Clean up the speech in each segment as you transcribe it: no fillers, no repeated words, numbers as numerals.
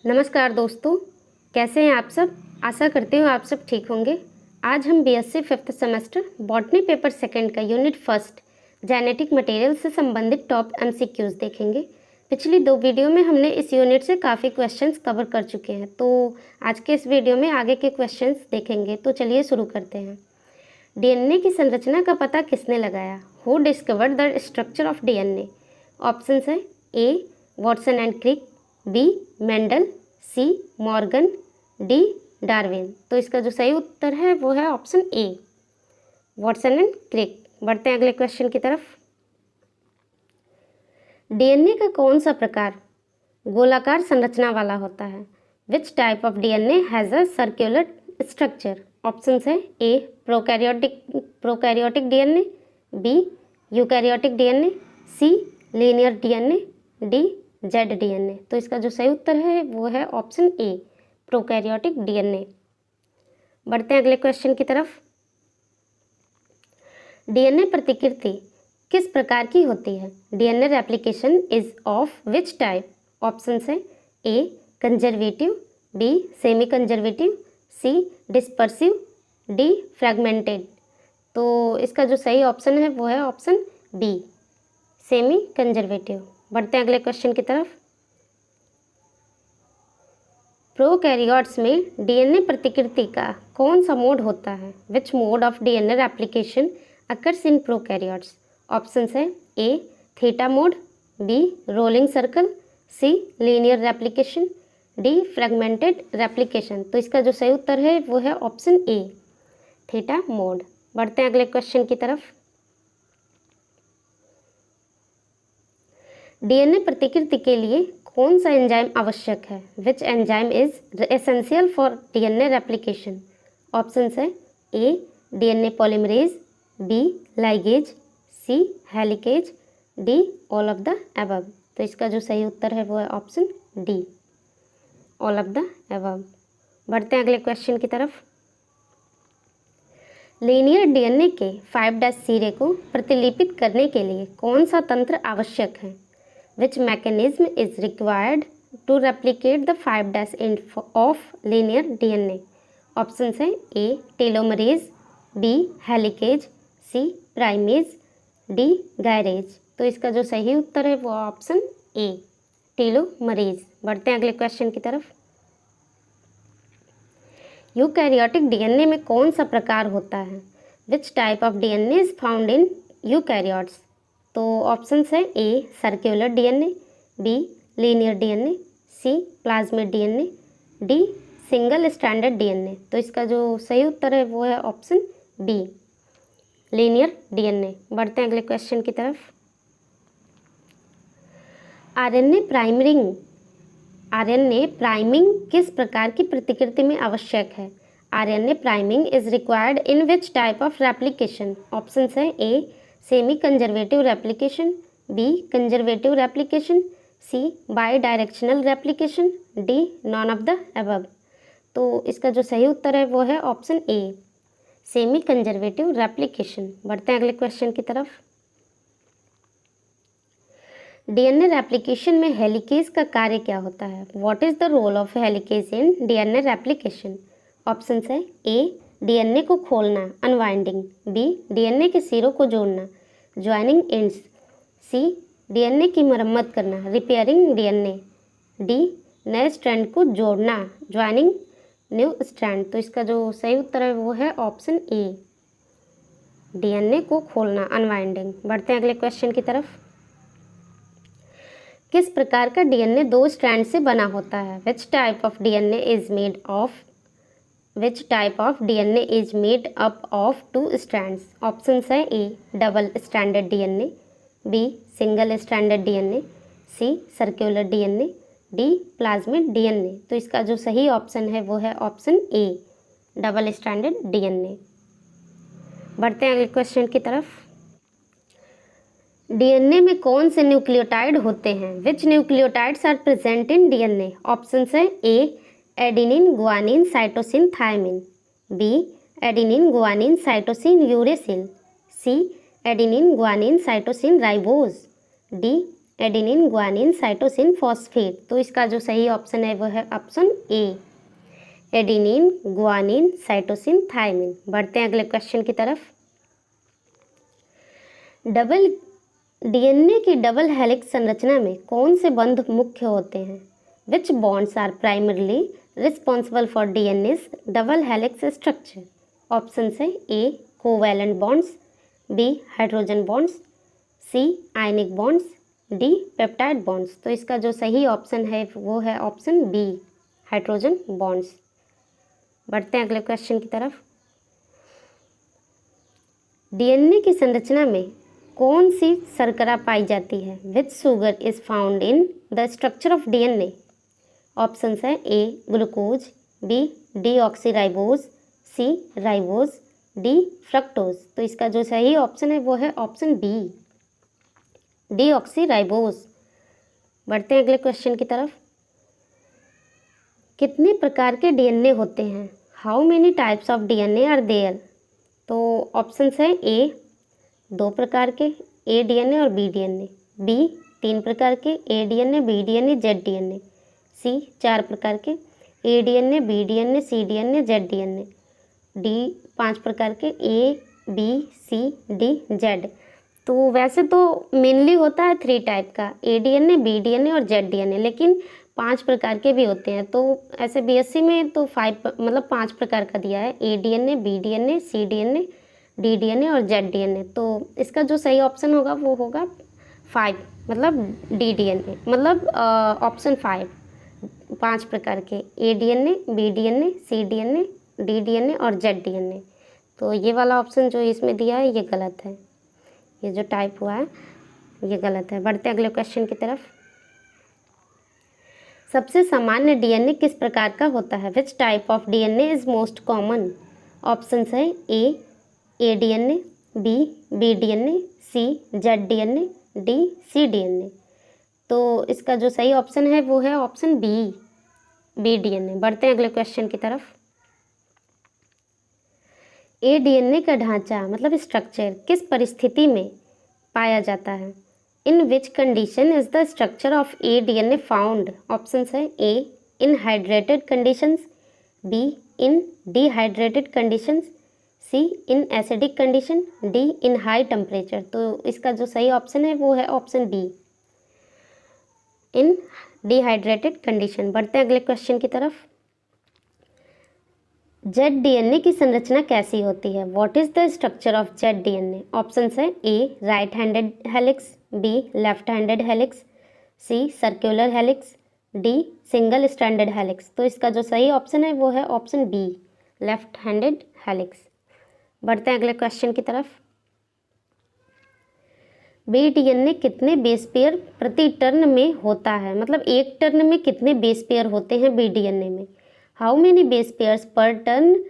नमस्कार दोस्तों, कैसे हैं आप सब। आशा करती हूँ आप सब ठीक होंगे। आज हम BSc 5th semester botany paper second का यूनिट फर्स्ट जेनेटिक मटेरियल से संबंधित टॉप एमसीक्यूज देखेंगे। पिछली 2 वीडियो में हमने इस यूनिट से काफ़ी क्वेश्चंस कवर कर चुके हैं, तो आज के इस वीडियो में आगे के क्वेश्चंस देखेंगे। तो चलिए शुरू करते हैं। डीएनए की संरचना का पता किसने लगाया? Who discovered the structure of DNA? Options है A Watson and Crick, B Mendel, C Morgan, D Darwin. तो इसका जो सही उत्तर है वो है option A Watson and Crick. बढ़ते हैं अगले क्वेश्चन की तरफ। डीएनए का कौन सा प्रकार गोलाकार संरचना वाला होता है? Which type of DNA has a circular structure? Options है A prokaryotic DNA, B eukaryotic DNA, C linear DNA, D Z DNA. तो इसका जो सही उत्तर है वो है ऑप्शन ए प्रोकैरियोटिक डीएनए। बढ़ते हैं अगले क्वेश्चन की तरफ। डीएनए प्रतिकृति किस प्रकार की होती है? DNA replication is of which type? Options है ए कंजर्वेटिव, बी सेमी कंजर्वेटिव, सी डिस्पर्सिव, डी फ्रैगमेंटेड। तो इसका जो सही ऑप्शन है वो है ऑप्शन बी सेमी कंजर्वेटिव। बढ़ते हैं अगले क्वेश्चन की तरफ। प्रोकैरियोट्स में डीएनए प्रतिकृति का कौन सा मोड होता है? Which mode of DNA replication occurs in prokaryotes? Options है A theta mode, B rolling circle, C linear replication, D fragmented replication. तो इसका जो सही उत्तर है वो है ऑप्शन ए थीटा मोड। बढ़ते हैं अगले क्वेश्चन की तरफ। डीएनए प्रतिकृति के लिए कौन सा एंजाइम आवश्यक है? Which enzyme is essential for DNA replication? Options है A DNA polymerase, B ligase, C helicase, D all of the above. तो इसका जो सही उत्तर है वो है option D all of the above. बढ़ते हैं अगले क्वेश्चन की तरफ। लीनियर डीएनए के 5' सिरे को प्रतिलिपित करने के लिए कौन सा तंत्र आवश्यक है? Which mechanism is required to replicate the 5' end of linear DNA? Options है A telomerase, B helicase, C primase, D gyrase. तो इसका जो सही उत्तर है वो ऑप्शन ए टेलोमरेज। बढ़ते हैं अगले क्वेश्चन की तरफ। यूकैरियोटिक डीएनए में कौन सा प्रकार होता है? Which type of DNA is found in eukaryotes? तो ऑप्शंस है A circular DNA, B linear DNA, C plasmid DNA, D single stranded DNA. तो इसका जो सही उत्तर है वो है ऑप्शन बी लीनियर डीएनए। बढ़ते हैं अगले क्वेश्चन की तरफ। आरएनए प्राइमिंग किस प्रकार की प्रतिकृति में आवश्यक है? RNA priming is required in which type of replication? Options है A semi conservative replication, B conservative replication, C by directional replication, D none of the above. तो इसका जो सही उत्तर है वो है option A semi conservative replication. बढ़ते हैं अगले क्वेश्चन की तरफ। डीएनए रेप्लिकेशन में हेलिकेज का कार्य क्या होता है? What is the role of helicase in DNA replication? Options है ए डीएनए को खोलना अनवाइंडिंग, बी डीएनए के सिरों को जोड़ना ज्वाइनिंग एंड्स, सी डीएनए की मरम्मत करना रिपेयरिंग डीएनए, डी नए स्ट्रैंड को जोड़ना ज्वाइनिंग न्यू स्ट्रैंड। तो इसका जो सही उत्तर है वो है ऑप्शन ए डीएनए को खोलना अनवाइंडिंग। बढ़ते हैं अगले क्वेश्चन की तरफ। किस प्रकार का डीएनए 2 स्ट्रैंड से बना होता है? Which type of DNA is made up of 2 strands? Options है A double stranded DNA, B single stranded DNA, C circular DNA, D plasmid DNA. तो इसका जो सही ऑप्शन है वो है option A double stranded DNA. बढ़ते हैं अगले क्वेश्चन की तरफ। डीएनए में कौन से न्यूक्लियोटाइड होते हैं? Which nucleotides are present in DNA? Options है A adenine guanine cytosine thymine, B adenine guanine cytosine uracil, C adenine guanine cytosine ribose, D adenine, guanine, cytosine, phosphate. तो इसका जो सही ऑप्शन है वो है option A, adenine, guanine, cytosine, thymine. बढ़ते हैं अगले क्वेश्चन की तरफ। डीएनए की डबल हेलिक्स संरचना में कौन से बंध मुख्य होते हैं? Which bonds are primarily responsible for DNA's double helix structure? Option है A, covalent bonds, B, hydrogen bonds, C, ionic bonds, D, peptide bonds. तो इसका जो सही ऑप्शन है वो है ऑप्शन बी, हाइड्रोजन बॉन्ड्स। बढ़ते हैं अगले क्वेश्चन की तरफ। डीएनए की संरचना में कौन सी शर्करा पाई जाती है? Which sugar is found in the structure of DNA? Option है A, glucose, B, deoxyribose, C, ribose, D, fructose. तो इसका जो सही ऑप्शन है वो है ऑप्शन बी, डीऑक्सीराइबोज। बढ़ते हैं अगले क्वेश्चन की तरफ। कितने प्रकार के डीएनए होते हैं? How many types of DNA are there? तो ऑप्शन है ए, 2 प्रकार के ए डीएनए और बी डीएनए, बी, 3 प्रकार के A DNA, B DNA, Z DNA, C, 4 प्रकार के A DNA, B DNA, C DNA, Z DNA, D, 5 प्रकार के A, B, C, D, Z. तो वैसे तो मेनली होता है 3 टाइप का, ए डीएनए, बी डीएनए और जेड डीएनए, लेकिन 5 प्रकार के भी होते हैं। तो ऐसे बीएससी में तो 5 प्रकार का दिया है, A DNA, B DNA, C DNA, D DNA और जेड डीएनए। तो इसका जो सही ऑप्शन होगा वो होगा 5, मतलब डी डीएनए, मतलब ऑप्शन 5 प्रकार के A DNA, B DNA, C DNA, D DNA और जेड डीएनए। तो ये वाला ऑप्शन जो इसमें दिया है ये गलत है, ये जो टाइप हुआ है ये गलत है। बढ़ते अगले क्वेश्चन की तरफ। सबसे सामान्य डीएनए किस प्रकार का होता है? Which type of DNA is most common? Option है A DNA, B, B DNA, C, Z DNA, D, C DNA. तो इसका जो सही ऑप्शन है वो है ऑप्शन बी डीएनए। बढ़ते हैं अगले क्वेश्चन की तरफ। ए डीएनए का ढांचा मतलब स्ट्रक्चर किस परिस्थिति में पाया जाता है? In which condition is the structure of A DNA found? Option है A, in hydrated conditions, B, in dehydrated conditions, C, in acidic condition, D, in high temperature. तो इसका जो सही ऑप्शन है वो है option B, in dehydrated condition. बढ़ते हैं अगले क्वेश्चन की तरफ। जेड डीएनए की संरचना कैसी होती है? What is the structure of Z DNA? Option है A, right handed helix, B, left handed helix, C, circular helix, D, single stranded helix. तो इसका जो सही ऑप्शन है वो है option B, left handed helix. बढ़ते हैं अगले क्वेश्चन की तरफ। बी डीएनए कितने बेस पेयर प्रति टर्न में होता है? मतलब एक टर्न में कितने बेस पेयर होते हैं बी डीएनए में? How many base pairs per turn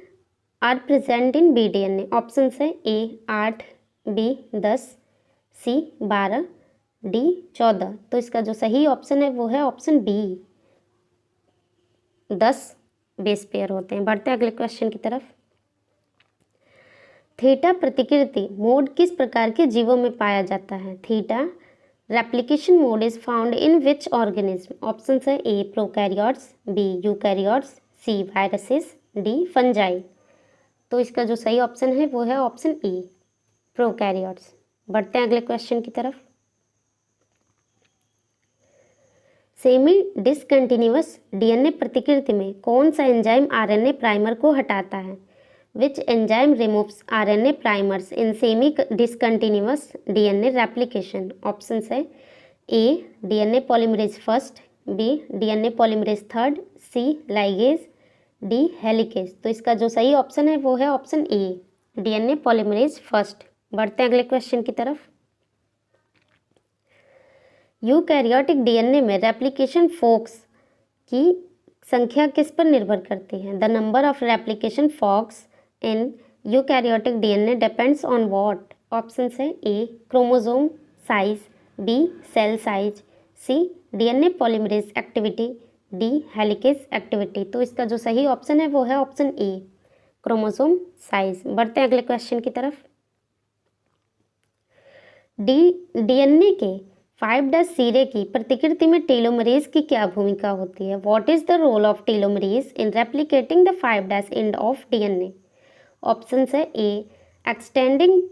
are present in B DNA? Option है ए, 8, बी, 10, सी, 12, डी, 14। तो इसका जो सही ऑप्शन है वो है ऑप्शन बी, 10 बेस पेयर होते हैं। बढ़ते हैं अगले क्वेश्चन की तरफ। थीटा प्रतिकृति मोड किस प्रकार के जीवों में पाया जाता है? Theta replication mode is found in which organism? Option है ए, प्रोकैरियोट्स, बी, यूकैरियोट्स, सी, वायरसेस, डी, फंजाई। तो इसका जो सही ऑप्शन है वो है ऑप्शन ए, प्रोकैरियोट्स। बढ़ते हैं अगले क्वेश्चन की तरफ। सेमी डिसकंटिन्यूअस डीएनए प्रतिकृति में कौन सा एंजाइम आरएनए प्राइमर को हटाता है? Which enzyme removes RNA primers in semi-discontinuous DNA replication? Options है A, DNA polymerase first, B, DNA polymerase third, C, ligase, D, helicase। तो इसका जो सही ऑप्शन है वो है option A, DNA polymerase first। बढ़ते हैं अगले क्वेश्चन की तरफ। यूकैरियोटिक डीएनए में रेप्लिकेशन फोक्स की संख्या किस पर निर्भर करती है? The number of replication forks in eukaryotic DNA depends on what? Options है A, chromosome size, B, cell size, C, DNA polymerase activity, D, helicase activity. तो इसका जो सही ऑप्शन है वो है ऑप्शन ए, क्रोमोसोम साइज। बढ़ते हैं अगले क्वेश्चन की तरफ। डीएनए के 5' सीरे की प्रतिकृति में टेलोमरेज की क्या भूमिका होती है? What is the role of telomerase in replicating the 5' end of DNA? Option है A extending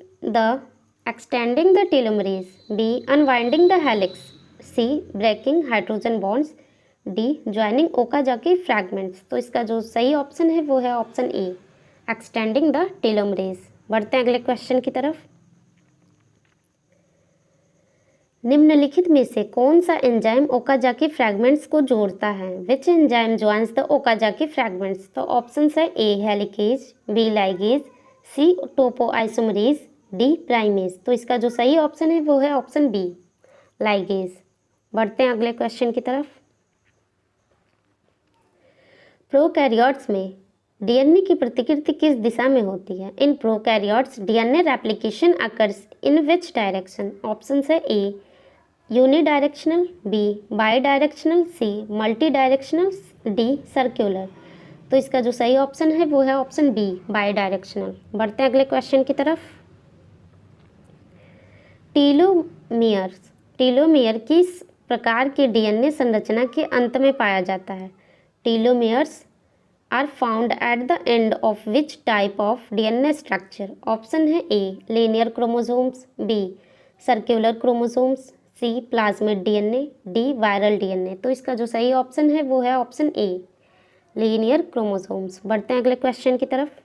the telomerase, B unwinding the helix, C breaking hydrogen bonds, D joining Okazaki fragments. तो इसका जो सही ऑप्शन है वो है option A extending the telomerase. बढ़ते हैं अगले क्वेश्चन की तरफ। निम्नलिखित में से कौन सा एंजाइम ओकाजाकी फ्रैगमेंट्स को जोड़ता है? Which enzyme joins the Okazaki fragments? तो ऑप्शन है A helicase, B ligase, C topoisomerase, D primase. तो इसका जो सही ऑप्शन है वो है ऑप्शन बी लाइगेज। बढ़ते हैं अगले क्वेश्चन की तरफ। प्रोकैरियोट्स में डीएनए की प्रतिकृति किस दिशा में होती है? In prokaryotes DNA replication occurs in which direction? Option है A unidirectional, B bidirectional, C multidirectional, D circular. तो इसका जो सही ऑप्शन है वो है ऑप्शन बी बाई डायरेक्शनल। बढ़ते हैं अगले क्वेश्चन की तरफ। टीलोमेयर किस प्रकार की डीएनए संरचना के अंत में पाया जाता है? Telomeres are found at the end of which type of DNA structure? Option है A linear chromosomes, B circular chromosomes, C plasmid DNA, D viral DNA. तो इसका जो सही ऑप्शन है वो है ऑप्शन ए लीनियर क्रोमोसोम्स। बढ़ते हैं अगले क्वेश्चन की तरफ।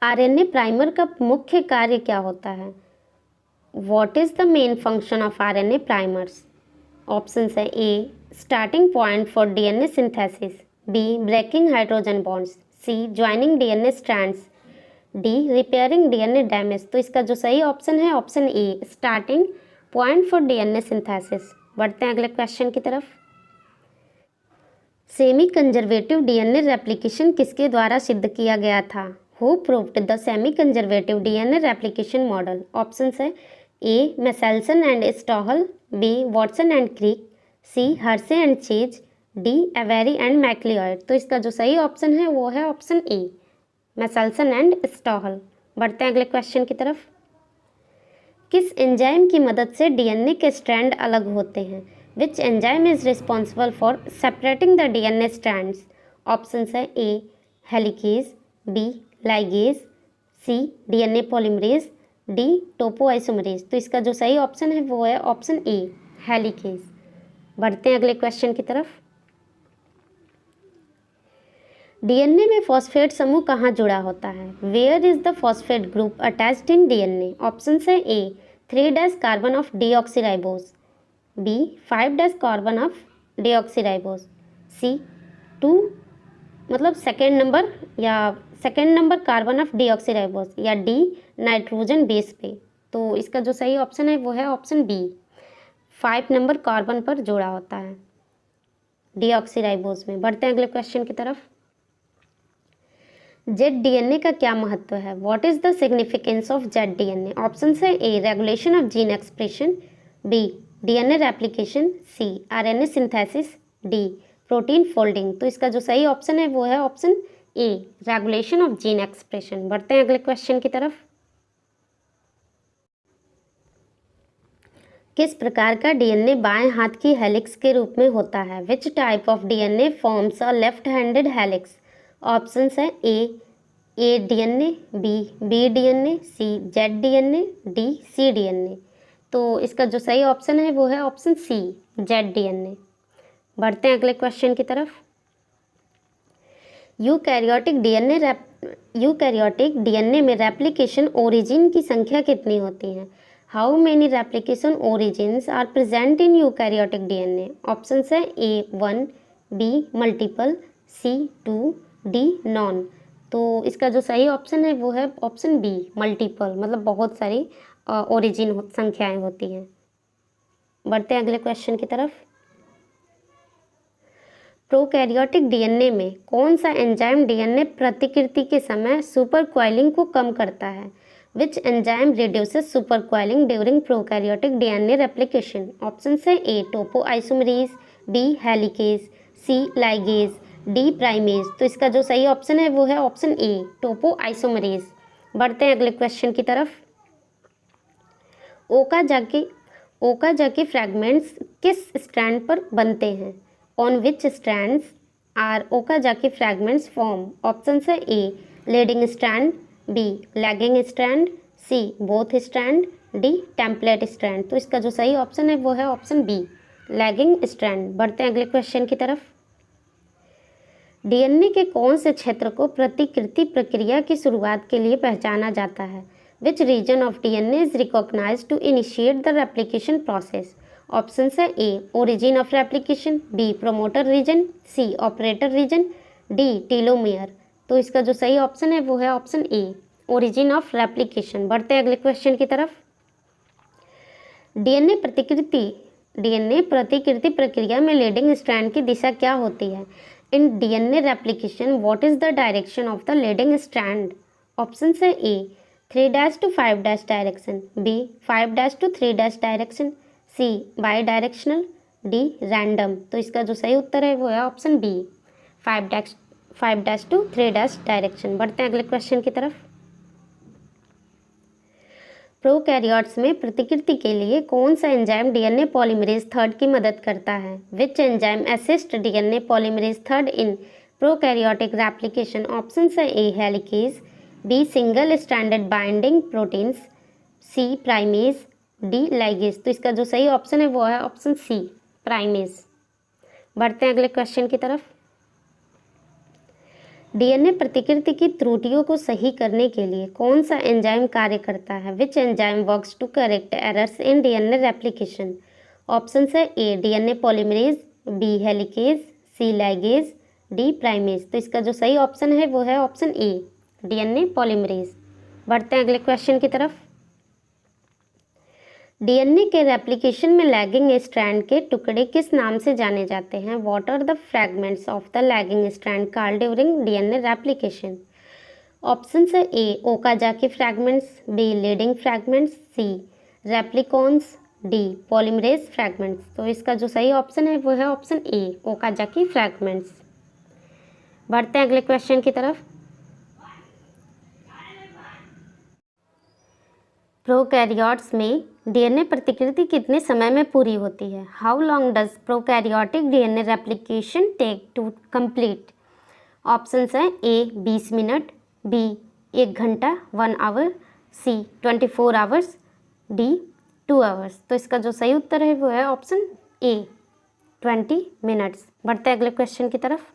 आरएनए प्राइमर का मुख्य कार्य क्या होता है? What is the main function of RNA primers? Option है A starting point for DNA synthesis, B breaking hydrogen bonds, C joining DNA strands, D repairing DNA damage. तो इसका जो सही ऑप्शन है option A starting point for DNA synthesis. बढ़ते हैं अगले question की तरफ। सेमी कंजर्वेटिव डीएनए रेप्लिकेशन किसके द्वारा सिद्ध किया गया था? Who proved the semi conservative DNA replication model? Option है A Meselson and Stahl, B Watson and Crick, C Hershey and Chase, D Avery and MacLeod. तो इसका जो सही ऑप्शन है वो है option A Meselson and Stahl. बढ़ते हैं अगले क्वेश्चन की तरफ। किस एंजाइम की मदद से डीएनए के स्ट्रैंड अलग होते हैं? विच enzyme is responsible for separating the DNA strands? Option है A helicase, B ligase, C DNA polymerase, D topoisomerase. तो इसका जो सही ऑप्शन है वो है ऑप्शन ए हेलिकेज। बढ़ते हैं अगले क्वेश्चन की तरफ। डीएनए में फॉस्फेट समूह कहाँ जुड़ा होता है? Where is the phosphate group attached in DNA? Option है A 3' carbon of deoxyribose, B 5' carbon of deoxyribose, C 2 मतलब second number carbon of deoxyribose, या डी नाइट्रोजन बेस पे। तो इसका जो सही ऑप्शन है वो है ऑप्शन बी 5 नंबर कार्बन पर जोड़ा होता है डीऑक्सीराइबोज में। बढ़ते हैं अगले क्वेश्चन की तरफ। जेड डीएनए का क्या महत्व है? What is the significance of Z DNA? Option है A regulation of gene expression, B DNA replication, C RNA synthesis, D protein folding. तो इसका जो सही ऑप्शन है वो है option A regulation of gene expression. बढ़ते हैं अगले क्वेश्चन की तरफ। किस प्रकार का डीएनए बाएं हाथ की हेलिक्स के रूप में होता है? Which type of DNA forms a left handed helix? Option है A DNA, B DNA, C Z DNA, D C DNA. तो इसका जो सही ऑप्शन है वो है ऑप्शन सी जेड डीएनए। बढ़ते हैं अगले क्वेश्चन की तरफ। यूकैरियोटिक डीएनए में रेप्लिकेशन ओरिजिन की संख्या कितनी होती है? How many replication origins are present in eukaryotic DNA? Option है A 1, B multiple, C 2, D none. तो इसका जो सही ऑप्शन है वो है ऑप्शन बी मल्टीपल, मतलब बहुत सारी ओरिजिन संख्याएं होती हैं। बढ़ते हैं अगले क्वेश्चन की तरफ। प्रोकैरियोटिक डीएनए में कौन सा एंजाइम डीएनए प्रतिकृति के समय सुपर क्वाइलिंग को कम करता है? Which enzyme reduces super coiling during prokaryotic DNA replication? Option है ए topoisomerase, B helicase, C ligase, D primase. तो इसका जो सही ऑप्शन है वो है ऑप्शन ए टोपोआइसोमरेज। बढ़ते हैं अगले क्वेश्चन की तरफ। ओकाजाकी फ्रैगमेंट्स किस स्ट्रैंड पर बनते हैं? On which strands are Okazaki fragments form? Option है A leading strand, B lagging strand, C both strand, D template strand. तो इसका जो सही ऑप्शन है वो है ऑप्शन बी लैगिंग स्ट्रैंड। बढ़ते हैं अगले क्वेश्चन की तरफ। डीएनए के कौन से क्षेत्र को प्रतिकृति प्रक्रिया की शुरुआत के लिए पहचाना जाता है? Which region of DNA is recognized to initiate the replication process? Option है A origin of replication, B promoter region, C operator region, D telomere. तो इसका जो सही ऑप्शन है वो है option A origin of replication. बढ़ते हैं अगले क्वेश्चन की तरफ। डीएनए प्रतिकृति प्रक्रिया में लीडिंग स्ट्रैंड की दिशा क्या होती है? In DNA replication what is the direction of the leading strand? Option है A 3' to 5' direction, B 5' to 3' direction, C by directional, D random. तो इसका जो सही उत्तर है वो है ऑप्शन बी 5' to 3' डायरेक्शन। बढ़ते हैं अगले क्वेश्चन की तरफ। प्रोकैरियोट्स में प्रतिकृति के लिए कौन सा एंजाइम डीएनए पॉलीमरेज थर्ड की मदद करता है? Which enzyme assist DNA polymerase third in prokaryotic replication? Option है A helicase, B single stranded binding proteins, C primase, D ligase. तो इसका जो सही ऑप्शन है वो है ऑप्शन सी प्राइमेज। बढ़ते हैं अगले क्वेश्चन की तरफ। डीएनए प्रतिकृति की त्रुटियों को सही करने के लिए कौन सा एंजाइम कार्य करता है? Which enzyme works to correct errors in DNA replication? Option है A DNA polymerase, B helicase, C ligase, D primase. तो इसका जो सही ऑप्शन है वो है ऑप्शन ए डीएनए पॉलीमरेज। बढ़ते हैं अगले क्वेश्चन की तरफ। डीएनए के रेप्लिकेशन में लैगिंग स्ट्रैंड के टुकड़े किस नाम से जाने जाते हैं? What are the fragments of the lagging strand called during DNA replication? Option है A Okazaki fragments, B leading fragments, C replicons, D polymerase fragments. तो इसका जो सही ऑप्शन है वो है ऑप्शन ए ओकाजाकी फ्रैगमेंट्स। बढ़ते हैं अगले क्वेश्चन की तरफ। प्रोकैरियोट्स में डीएनए प्रतिकृति कितने समय में पूरी होती है? How long does prokaryotic DNA replication take to complete? Option है ए 20 मिनट, बी 1 घंटा 1 hour, C 24 hours, D 2 hours. तो इसका जो सही उत्तर है वो है ऑप्शन ए 20 मिनट्स। बढ़ते हैं अगले क्वेश्चन की तरफ।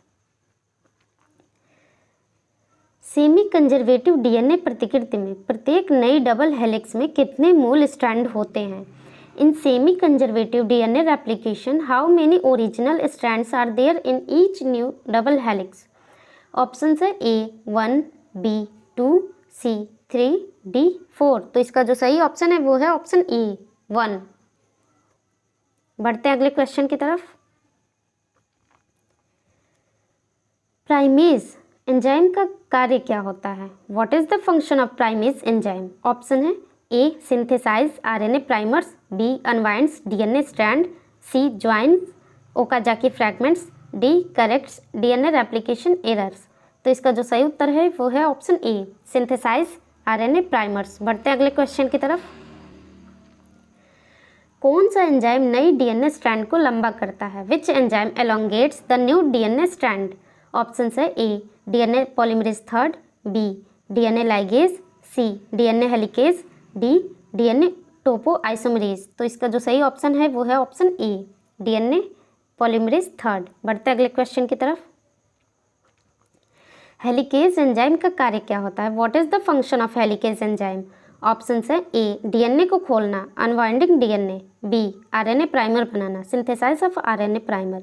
सेमी कंजर्वेटिव डीएनए प्रतिकृति में प्रत्येक नई डबल हेलिक्स में कितने मूल स्ट्रैंड होते हैं? In semi conservative DNA replication how many original strands are there in each new double helix? Option है ए 1, बी 2, सी 3, डी 4। तो इसका जो सही ऑप्शन है वो है ऑप्शन ए 1। बढ़ते हैं अगले क्वेश्चन की तरफ। प्राइमेज एंजाइम का कार्य क्या होता है? What is the function of primase enzyme? Option है A synthesize RNA primers, B unwinds DNA strand, C joins Okazaki fragments, D corrects DNA replication errors. तो इसका जो सही उत्तर है वो है option A synthesize RNA primers. बढ़ते हैं अगले क्वेश्चन की तरफ। कौन सा एंजाइम नई डीएनए स्ट्रैंड को लंबा करता है? Which enzyme elongates the new DNA strand? Option है A DNA polymerase third, B DNA ligase, C DNA helicase, D DNA topoisomerase. तो इसका जो सही ऑप्शन है वो है option A DNA polymerase third. बढ़ते अगले क्वेश्चन की तरफ। हेलिकेज एंजाइम का कार्य क्या होता है? What is the function of helicase enzyme? Option है ए डीएनए को खोलना, unwinding DNA, B RNA primer बनाना, synthesize of RNA primer,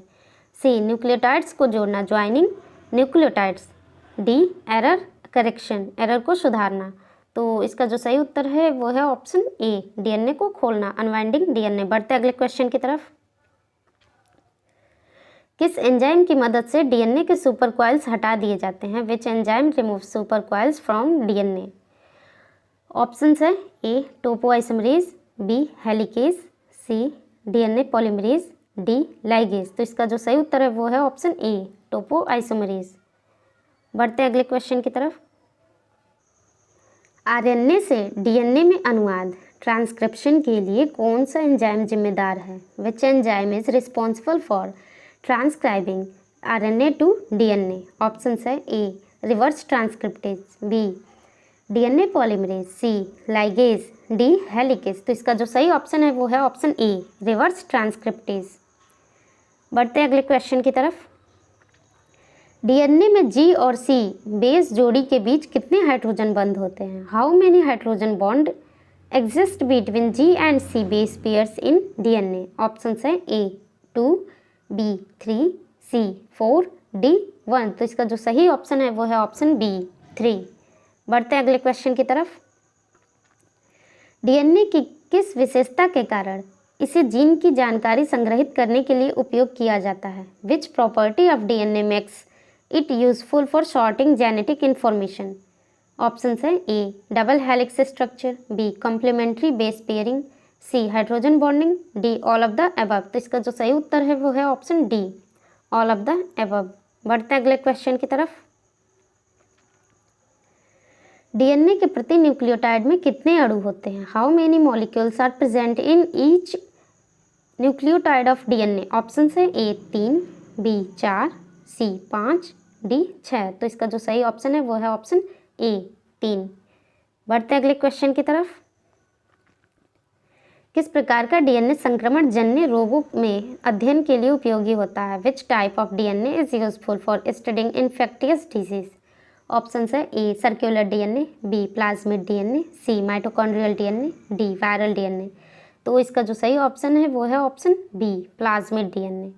C nucleotides को जोड़ना, joining nucleotides, D error correction, error को सुधारना। तो इसका जो सही उत्तर है वो है ऑप्शन ए डीएनए को खोलना, अनवाइंडिंग डीएनए। बढ़ते अगले क्वेश्चन की तरफ। किस एंजाइम की मदद से डीएनए के सुपर कॉइल्स हटा दिए जाते हैं? Which enzyme remove super coils from DNA? Options है ए टोपोआइसोमरेज, बी हेलिकेज, सी डीएनए पॉलीमरेज, डी लाइगेज। तो इसका जो सही उत्तर है वो है ऑप्शन ए टोपोआइसोमरेज। बढ़ते अगले क्वेश्चन की तरफ। आरएनए से डीएनए में अनुवाद ट्रांसक्रिप्शन के लिए कौन सा एंजाइम जिम्मेदार है? Which enzyme is responsible for transcribing RNA to DNA? Option है A reverse transcriptase, B DNA polymerase, C ligase, D helicase. तो इसका जो सही ऑप्शन है वो है ऑप्शन ए रिवर्स ट्रांसक्रिप्टेज। बढ़ते हैं अगले क्वेश्चन की तरफ। DNA में G और C बेस जोड़ी के बीच कितने हाइड्रोजन बंध होते हैं? How many hydrogen bond exist between G and C base pairs in DNA? Option है ए 2, B 3, C 4, D 1। तो इसका जो सही ऑप्शन है वो है ऑप्शन बी 3। बढ़ते हैं अगले क्वेश्चन की तरफ। DNA की किस विशेषता के कारण इसे जीन की जानकारी संग्रहित करने के लिए उपयोग किया जाता है? Which property of DNA makes it useful for sorting genetic information? Option है A double helix structure, B complementary base pairing, C hydrogen bonding, D all of the above. तो इसका जो सही उत्तर है वो है option D all of the above. बढ़ते हैं अगले क्वेश्चन की तरफ। DNA के प्रति न्यूक्लियोटाइड में कितने अणु होते हैं? How many molecules are present in each nucleotide of DNA? Option है ए 3, बी 4, सी 5, डी 6। तो इसका जो सही ऑप्शन है वो है ऑप्शन ए 3। बढ़ते हैं अगले क्वेश्चन की तरफ। किस प्रकार का DNA संक्रमण जन्य रोगों में अध्ययन के लिए उपयोगी होता है? Which type of DNA is useful for studying infectious disease? Option है A circular DNA, B plasmid DNA, C mitochondrial DNA, D viral DNA। तो इसका जो सही ऑप्शन है वो है ऑप्शन बी प्लाज्मिड DNA।